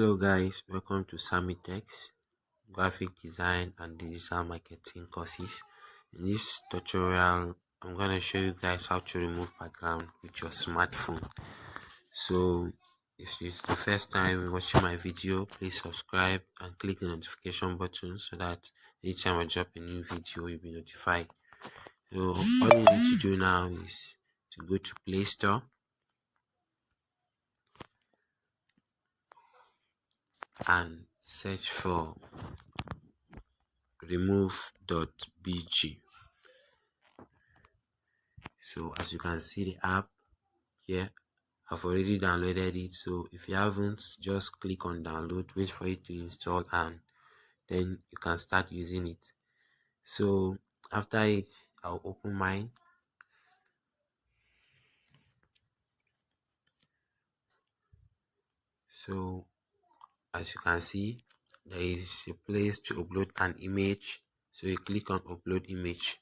Hello guys, welcome to Samitex graphic design and digital marketing courses. In this tutorial, I'm going to show you guys how to remove background with your smartphone. So if it's the first time watching my video, please subscribe and click the notification button so that anytime I drop a new video, you'll be notified. So all you need to do now is to go to Play Store and search for remove.bg. So as you can see the app here, I've already downloaded it. So if you haven't, just click on download, wait for it to install, and then you can start using it. So after it, I'll open mine. So as you can see, there is a place to upload an image. So you click on upload image.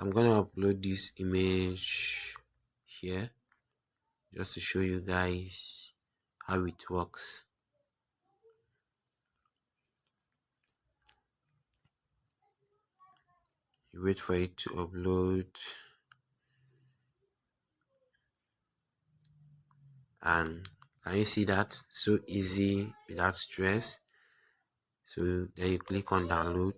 I'm gonna upload this image here just to show you guys how it works. You wait for it to upload, and can you see that? So easy, without stress. So then you click on download.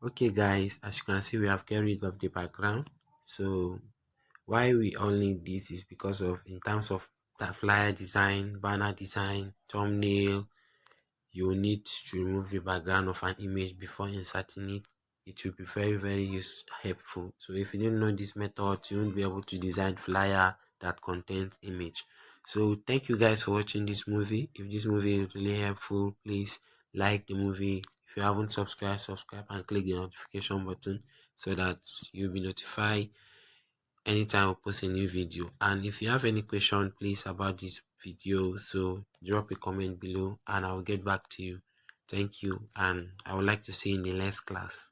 Okay guys, as you can see, we have get rid of the background. So why we all need this is because of, in terms of that flyer design, banner design, thumbnail, you will need to remove the background of an image before inserting it. It will be very helpful. So if you didn't know this method, you won't be able to design flyer that contains image. So thank you guys for watching this movie. If this movie is really helpful, please like the movie. If you haven't subscribed, subscribe and click the notification button so that you'll be notified anytime I post a new video. And if you have any question, please, about this video, so drop a comment below and I'll get back to you. Thank you, and I would like to see you in the next class.